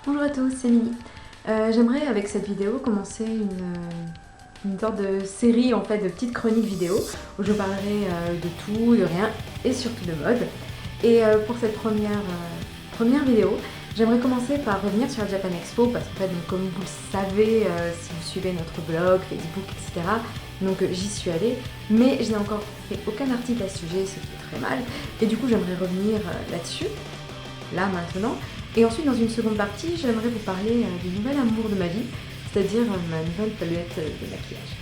Bonjour à tous, c'est Mini. J'aimerais avec cette vidéo commencer une sorte de série en fait de petites chroniques vidéo où je parlerai de tout, de rien et surtout de mode. Et pour cette première vidéo, j'aimerais commencer par revenir sur la Japan Expo parce qu'en fait, donc, comme vous le savez, si vous suivez notre blog, Facebook, etc., donc j'y suis allée, mais je n'ai encore fait aucun article à ce sujet, ce qui est très mal. Et du coup, j'aimerais revenir là-dessus, là maintenant. Et ensuite, dans une seconde partie, j'aimerais vous parler du nouvel amour de ma vie, c'est-à-dire ma nouvelle palette de maquillage.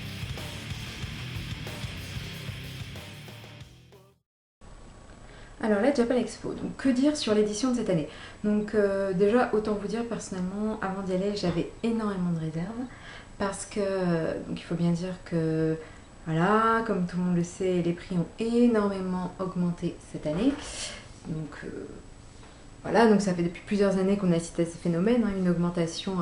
Alors la Japan Expo, donc que dire sur l'édition de cette année? Donc déjà, autant vous dire personnellement, avant d'y aller, j'avais énormément de réserves, parce que, donc il faut bien dire que, voilà, comme tout le monde le sait, les prix ont énormément augmenté cette année. Donc voilà, donc ça fait depuis plusieurs années qu'on assiste à ce phénomène, hein, une augmentation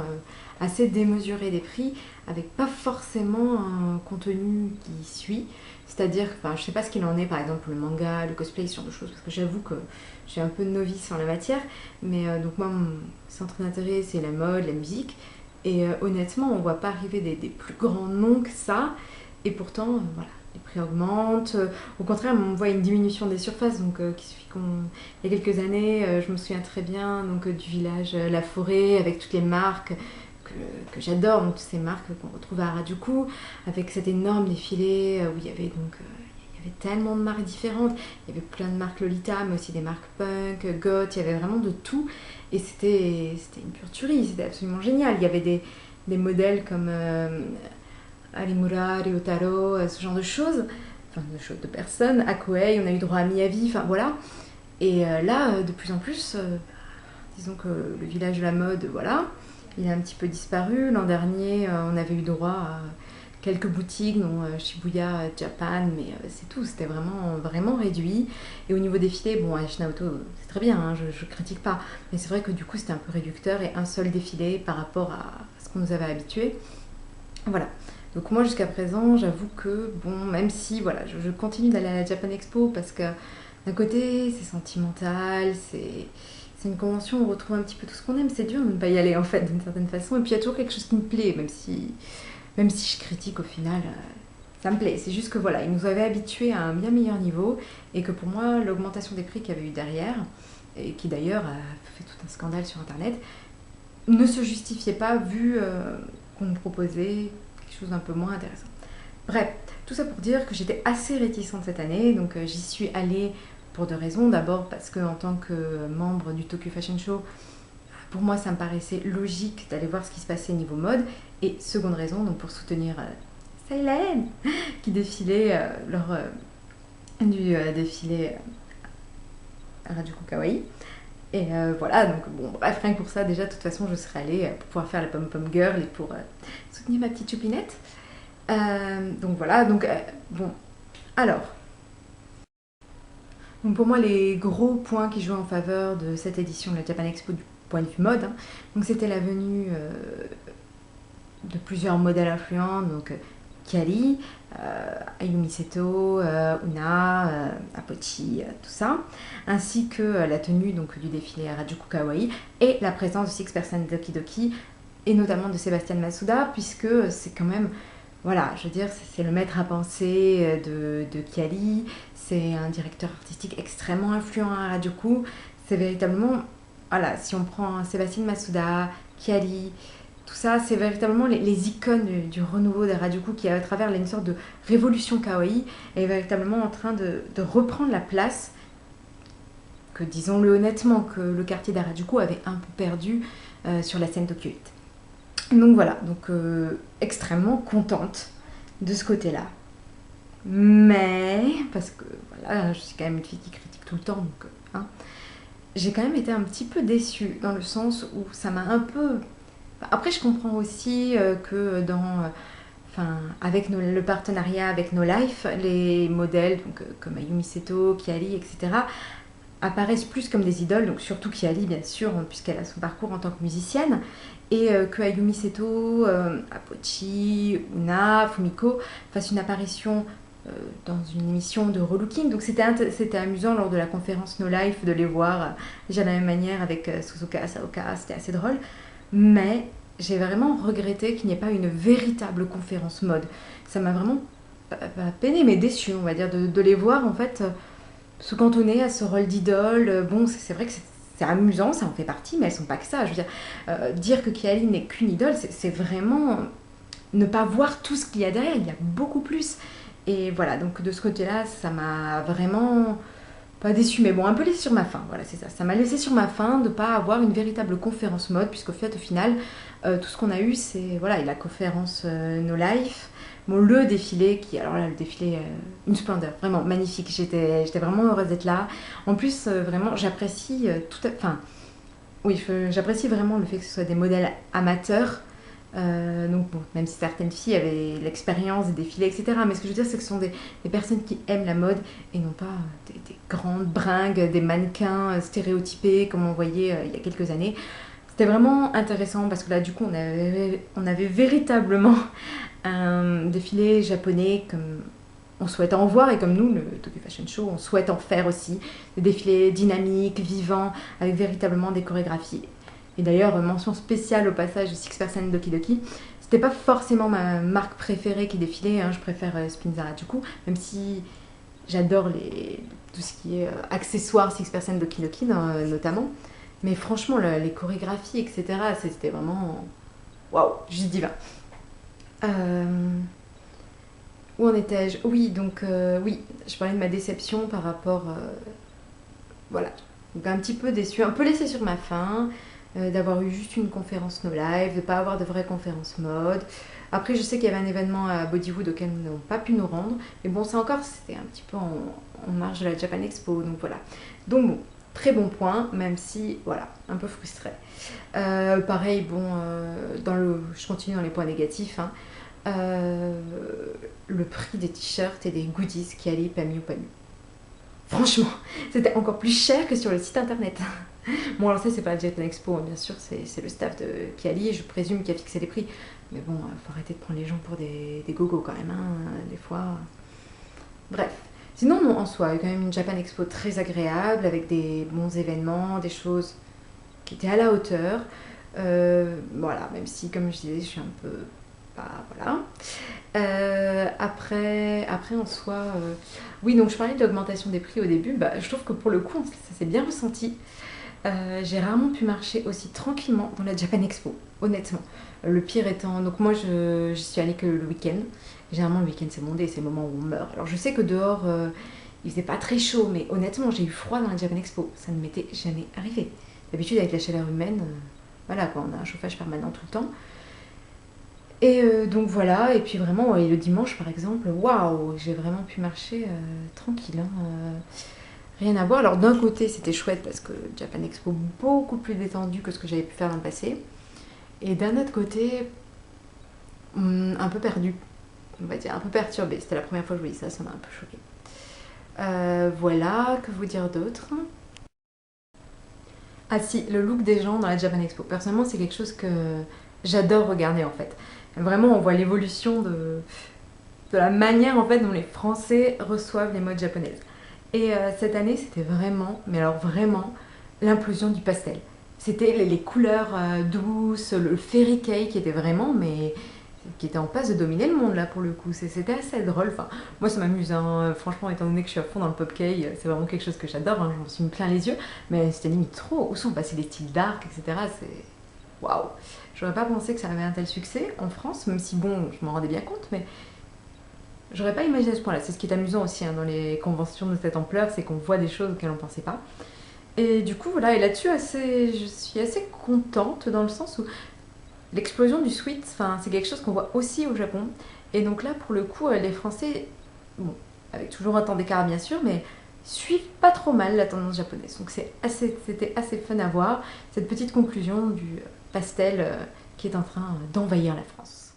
assez démesurée des prix, avec pas forcément un contenu qui suit. C'est-à-dire, enfin, je sais pas ce qu'il en est, par exemple le manga, le cosplay, ce genre de choses, parce que j'avoue que je suis un peu novice en la matière, mais donc moi, mon centre d'intérêt, c'est la mode, la musique, et honnêtement, on voit pas arriver des plus grands noms que ça, et pourtant, voilà, les prix augmentent. Au contraire, on voit une diminution des surfaces, donc qu'il suffit qu'on... Il y a quelques années, je me souviens très bien donc, du village La Forêt, avec toutes les marques que j'adore, donc toutes ces marques qu'on retrouve à Harajuku, avec cet énorme défilé où il y avait donc... il y avait tellement de marques différentes, il y avait plein de marques Lolita, mais aussi des marques punk, goth, il y avait vraiment de tout, et c'était une pure tuerie, c'était absolument génial. Il y avait des modèles comme Arimura, Ryotaro, ce genre de choses, enfin de personnes, à Koei, on a eu droit à Miyavi, enfin voilà. Et là, de plus en plus, disons que le village de la mode, voilà, il a un petit peu disparu. L'an dernier, on avait eu droit à quelques boutiques, dont Shibuya Japan, mais c'est tout, c'était vraiment réduit. Et au niveau des défilés, bon, à Shinauto, c'est très bien, hein, je critique pas, mais c'est vrai que du coup, c'était un peu réducteur et un seul défilé par rapport à ce qu'on nous avait habitué. Voilà. Donc moi, jusqu'à présent, j'avoue que, bon, même si, voilà, je continue d'aller à la Japan Expo parce que d'un côté, c'est sentimental, c'est une convention où on retrouve un petit peu tout ce qu'on aime. C'est dur de ne pas y aller en fait, d'une certaine façon. Et puis il y a toujours quelque chose qui me plaît, même si je critique au final, ça me plaît. C'est juste que voilà, ils nous avaient habitués à un bien meilleur niveau et que pour moi, l'augmentation des prix qu'il y avait eu derrière, et qui d'ailleurs a fait tout un scandale sur internet, ne se justifiait pas vu qu'on me proposait quelque chose d'un peu moins intéressant. Bref, tout ça pour dire que j'étais assez réticente cette année, donc j'y suis allée pour deux raisons. D'abord parce que en tant que membre du Tokyo Fashion Show, pour moi ça me paraissait logique d'aller voir ce qui se passait niveau mode. Et seconde raison, donc pour soutenir Seilen qui défilait lors du défilé Harajuku Kawaii. Et voilà, donc bon, bref, rien que pour ça, déjà, de toute façon, je serais allée pour pouvoir faire la pom-pom girl et pour soutenir ma petite choupinette. Donc voilà, donc bon, alors, donc pour moi, les gros points qui jouent en faveur de cette édition de la Japan Expo du point de vue mode, hein, donc c'était la venue de plusieurs modèles influents, donc Kali, Ayumi Seto, Una, Apochi, tout ça, ainsi que la tenue donc, du défilé Harajuku Kawaii et la présence de Six Person Doki Doki et notamment de Sébastien Masuda, puisque c'est quand même, voilà, je veux dire, c'est le maître à penser de Kali, c'est un directeur artistique extrêmement influent à Harajuku, c'est véritablement, voilà, si on prend Sébastien Masuda, Kali, tout ça, c'est véritablement les icônes du renouveau d'Harajuku qui, à travers une sorte de révolution kawaii, est véritablement en train de reprendre la place que, disons-le honnêtement, que le quartier d'Harajuku avait un peu perdu sur la scène tokyoïte. Donc voilà, donc extrêmement contente de ce côté-là. Mais, parce que voilà, je suis quand même une fille qui critique tout le temps, donc hein, j'ai quand même été un petit peu déçue, dans le sens où ça m'a un peu... Après, je comprends aussi que avec le partenariat avec No Life, les modèles donc, comme Ayumi Seto, Kiali, etc., apparaissent plus comme des idoles, donc surtout Kiali, bien sûr, puisqu'elle a son parcours en tant que musicienne, et que Ayumi Seto, Apochi, Una, Fumiko fassent une apparition dans une émission de relooking. Donc c'était amusant lors de la conférence No Life de les voir déjà de la même manière avec Suzuka Asaoka, c'était assez drôle. mais j'ai vraiment regretté qu'il n'y ait pas une véritable conférence mode. Ça m'a vraiment pas peiné, mais déçu, on va dire, de les voir en fait se cantonner à ce rôle d'idole. Bon, c'est vrai que c'est amusant, ça en fait partie, mais elles sont pas que ça. Je veux dire, dire que Kylie n'est qu'une idole, c'est vraiment ne pas voir tout ce qu'il y a derrière. Il y a beaucoup plus. Et voilà, donc de ce côté-là, ça m'a vraiment pas déçu, mais bon, un peu laissé sur ma faim. Voilà, c'est ça. Ça m'a laissé sur ma faim de ne pas avoir une véritable conférence mode, puisqu'au fait, au final, tout ce qu'on a eu, c'est voilà, la conférence No Life. Bon, le défilé, alors là, le défilé, une splendeur, vraiment magnifique. J'étais vraiment heureuse d'être là. En plus, vraiment, j'apprécie enfin, oui, j'apprécie vraiment le fait que ce soit des modèles amateurs. Donc bon, même si certaines filles avaient l'expérience des défilés, etc. Mais ce que je veux dire, c'est que ce sont des personnes qui aiment la mode et non pas des grandes bringues, des mannequins stéréotypés comme on voyait il y a quelques années. C'était vraiment intéressant parce que là, du coup, on avait véritablement un défilé japonais comme on souhaite en voir et comme nous, le Tokyo Fashion Show, on souhaite en faire aussi. Des défilés dynamiques, vivants, avec véritablement des chorégraphies. Et d'ailleurs, mention spéciale au passage de Six Percent Doki Doki. C'était pas forcément ma marque préférée qui défilait, hein. Je préfère Spinzara du coup, même si j'adore tout ce qui est accessoires Six Percent Doki Doki notamment. Mais franchement, les chorégraphies, etc., c'était vraiment waouh, juste divin. Où en étais-je? Oui, donc oui, je parlais de ma déception par rapport, voilà, donc un petit peu déçue, un peu laissée sur ma faim, d'avoir eu juste une conférence No Live, de ne pas avoir de vraie conférence mode. Après, je sais qu'il y avait un événement à Bodywood auquel nous n'avons pas pu nous rendre, mais bon, ça encore, c'était un petit peu en marge de la Japan Expo, donc voilà. Donc bon, très bon point, même si, voilà, un peu frustrée. Pareil, bon, je continue dans les points négatifs, hein. Le prix des t-shirts et des goodies qui allaient pas mis ou pas mis. Franchement, c'était encore plus cher que sur le site internet. Bon, alors ça, c'est pas la Japan Expo, hein, bien sûr, c'est le staff de Kiali, je présume, qui a fixé les prix. Mais bon, faut arrêter de prendre les gens pour des gogos quand même, hein, des fois. Bref. Sinon, non, en soi, il y a quand même une Japan Expo très agréable, avec des bons événements, des choses qui étaient à la hauteur. Voilà, même si, comme je disais, je suis un peu... Bah, voilà. Après en soi, oui, donc je parlais de l'augmentation des prix au début. Bah, je trouve que pour le coup, ça s'est bien ressenti. J'ai rarement pu marcher aussi tranquillement dans la Japan Expo, honnêtement. Le pire étant, donc moi je suis allée que le week-end. Généralement le week-end c'est bondé, c'est le moment où on meurt. Alors je sais que dehors il faisait pas très chaud, mais honnêtement j'ai eu froid dans la Japan Expo. Ça ne m'était jamais arrivé. D'habitude avec la chaleur humaine, voilà quoi, on a un chauffage permanent tout le temps. Et donc voilà, et puis vraiment, ouais, le dimanche par exemple, waouh, j'ai vraiment pu marcher tranquille, hein, rien à voir. Alors d'un côté c'était chouette parce que Japan Expo beaucoup plus détendu que ce que j'avais pu faire dans le passé. Et d'un autre côté, un peu perdu, on va dire, un peu perturbé. C'était la première fois que je voyais ça, ça m'a un peu choqué. Voilà, que vous dire d'autre? Ah si, le look des gens dans la Japan Expo. Personnellement, c'est quelque chose que j'adore regarder en fait. Vraiment, on voit l'évolution de la manière en fait dont les Français reçoivent les modes japonaises. Et cette année, c'était vraiment, mais alors vraiment, l'implosion du pastel. C'était les couleurs douces, le fairy cake qui était vraiment, mais qui était en passe de dominer le monde là pour le coup. C'était assez drôle. Enfin, moi ça m'amuse, hein. Franchement, étant donné que je suis à fond dans le pop cake, c'est vraiment quelque chose que j'adore. Hein. J'en suis mis plein les yeux, mais c'était limite trop. Où sont passés les styles dark, etc. C'est waouh. J'aurais pas pensé que ça avait un tel succès en France, même si bon, je m'en rendais bien compte, mais j'aurais pas imaginé à ce point-là. C'est ce qui est amusant aussi hein, dans les conventions de cette ampleur, c'est qu'on voit des choses auxquelles on pensait pas. Et du coup, voilà, et là-dessus, je suis assez contente dans le sens où l'explosion du sweat, c'est quelque chose qu'on voit aussi au Japon. Et donc là, pour le coup, les Français, bon, avec toujours un temps d'écart bien sûr, mais suivent pas trop mal la tendance japonaise. Donc c'était assez fun à voir, cette petite conclusion du pastel qui est en train d'envahir la France.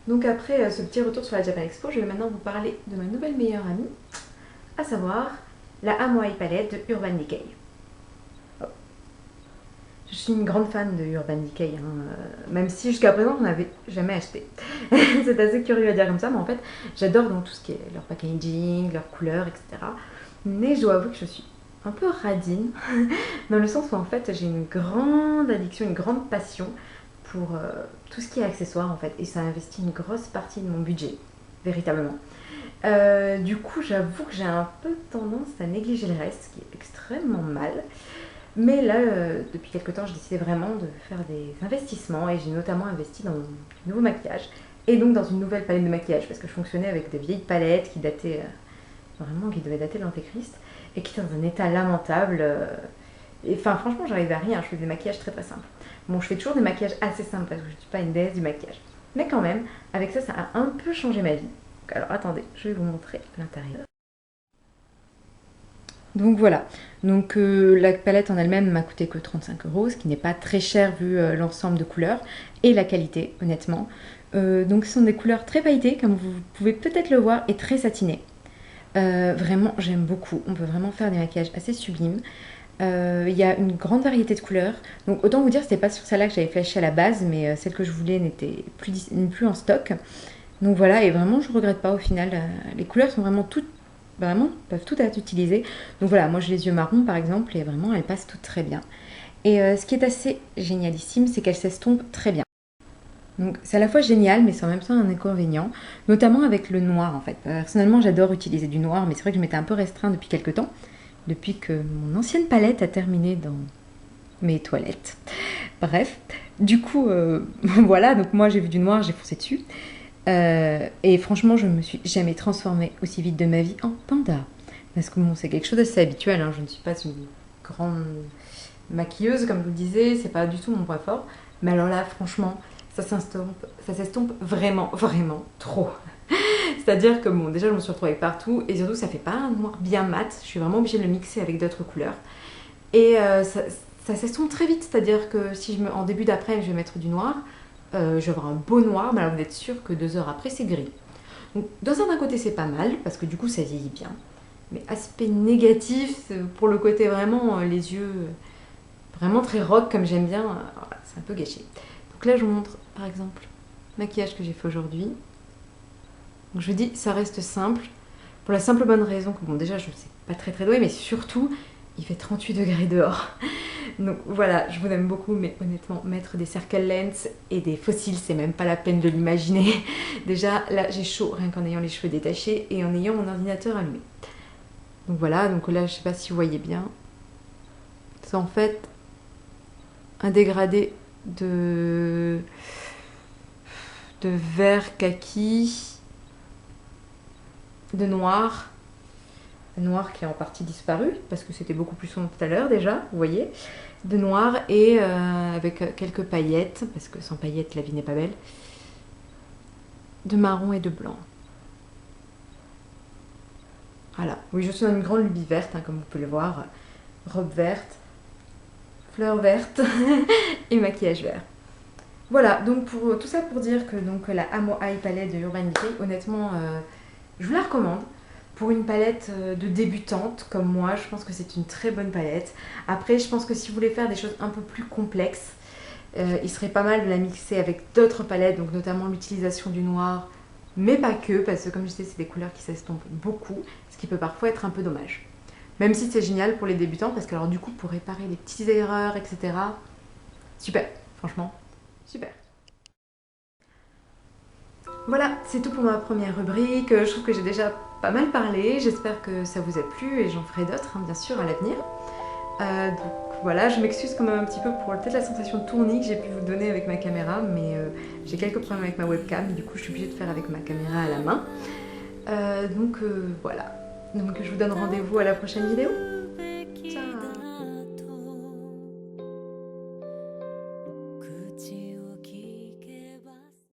Donc après ce petit retour sur la Japan Expo, je vais maintenant vous parler de ma nouvelle meilleure amie, à savoir la Amoai Palette de Urban Decay. Je suis une grande fan de Urban Decay, hein, même si jusqu'à présent je n'avais jamais acheté. C'est assez curieux à dire comme ça, mais en fait j'adore donc tout ce qui est leur packaging, leurs couleurs, etc. Mais je dois avouer que je suis un peu radine, dans le sens où en fait j'ai une grande addiction, une grande passion pour tout ce qui est accessoires en fait, et ça investit une grosse partie de mon budget, véritablement. Du coup, j'avoue que j'ai un peu tendance à négliger le reste, ce qui est extrêmement mal. Mais là, depuis quelques temps, j'ai décidé vraiment de faire des investissements et j'ai notamment investi dans mon nouveau maquillage et donc dans une nouvelle palette de maquillage parce que je fonctionnais avec des vieilles palettes qui dataient vraiment, qui devaient dater de l'Antéchrist et qui étaient dans un état lamentable. Et enfin, franchement, j'arrivais à rien. Je fais des maquillages très très simples. Bon, je fais toujours des maquillages assez simples parce que je ne suis pas une déesse du maquillage. Mais quand même, avec ça, ça a un peu changé ma vie. Alors attendez, je vais vous montrer l'intérieur. Donc voilà, donc la palette en elle-même m'a coûté que 35 €, ce qui n'est pas très cher vu l'ensemble de couleurs et la qualité, honnêtement. Donc ce sont des couleurs très pailletées, comme vous pouvez peut-être le voir, et très satinées. Vraiment, j'aime beaucoup. On peut vraiment faire des maquillages assez sublimes. Il y a une grande variété de couleurs. Donc autant vous dire, c'était pas sur celle-là que j'avais flashé à la base, mais celle que je voulais n'était plus en stock. Donc voilà, et vraiment, je regrette pas au final. Les couleurs sont vraiment toutes, vraiment, peuvent toutes être utilisées. Donc voilà, moi j'ai les yeux marrons par exemple, et vraiment, elles passent toutes très bien. Et ce qui est assez génialissime, c'est qu'elles s'estompent très bien. Donc c'est à la fois génial, mais c'est en même temps un inconvénient, notamment avec le noir en fait. Personnellement, j'adore utiliser du noir, mais c'est vrai que je m'étais un peu restreint depuis quelques temps, depuis que mon ancienne palette a terminé dans mes toilettes. Bref, du coup, voilà, donc moi j'ai vu du noir, j'ai foncé dessus. Et franchement, je me suis jamais transformée aussi vite de ma vie en panda. Parce que bon, c'est quelque chose d'assez habituel, hein. Je ne suis pas une grande maquilleuse, comme je vous le disais, c'est pas du tout mon point fort. Mais alors là, franchement, ça s'estompe vraiment, vraiment trop. C'est-à-dire que bon, déjà je me suis retrouvée partout et surtout ça fait pas un noir bien mat, je suis vraiment obligée de le mixer avec d'autres couleurs. Et ça s'estompe très vite, c'est-à-dire que si en début d'après je vais mettre du noir, je vais avoir un beau noir, mais alors vous êtes sûr que 2 heures après c'est gris. Donc d'un certain côté c'est pas mal, parce que du coup ça vieillit bien. Mais aspect négatif, pour le côté vraiment les yeux vraiment très rock comme j'aime bien, voilà, c'est un peu gâché. Donc là je vous montre par exemple le maquillage que j'ai fait aujourd'hui. Donc je vous dis, ça reste simple, pour la simple bonne raison que bon déjà je ne sais pas très très douée, mais surtout il fait 38 degrés dehors. Donc voilà, je vous aime beaucoup, mais honnêtement, mettre des circle lens et des fossiles, c'est même pas la peine de l'imaginer. Déjà, là, j'ai chaud rien qu'en ayant les cheveux détachés et en ayant mon ordinateur allumé. Donc voilà, donc là, je sais pas si vous voyez bien. C'est en fait un dégradé de vert kaki, de noir. Noir qui est en partie disparu parce que c'était beaucoup plus sombre tout à l'heure déjà, vous voyez, de noir et avec quelques paillettes parce que sans paillettes la vie n'est pas belle, de marron et de blanc. Voilà, oui, je suis dans une grande lubie verte, hein, comme vous pouvez le voir, robe verte, fleurs vertes et maquillage vert. Voilà, donc pour tout ça pour dire que donc la Amo Eye palette de Urban Decay, honnêtement, je vous la recommande. Pour une palette de débutante comme moi, je pense que c'est une très bonne palette. Après, je pense que si vous voulez faire des choses un peu plus complexes, il serait pas mal de la mixer avec d'autres palettes, donc notamment l'utilisation du noir, mais pas que, parce que comme je disais, c'est des couleurs qui s'estompent beaucoup, ce qui peut parfois être un peu dommage. Même si c'est génial pour les débutants, parce que alors du coup, pour réparer les petites erreurs, etc., super, franchement, super. Voilà, c'est tout pour ma première rubrique. Je trouve que j'ai déjà pas mal parlé. J'espère que ça vous a plu et j'en ferai d'autres, hein, bien sûr, à l'avenir. Donc voilà, je m'excuse quand même un petit peu pour peut-être la sensation de tournis que j'ai pu vous donner avec ma caméra, mais j'ai quelques problèmes avec ma webcam, du coup je suis obligée de faire avec ma caméra à la main. Donc voilà, donc je vous donne rendez-vous à la prochaine vidéo.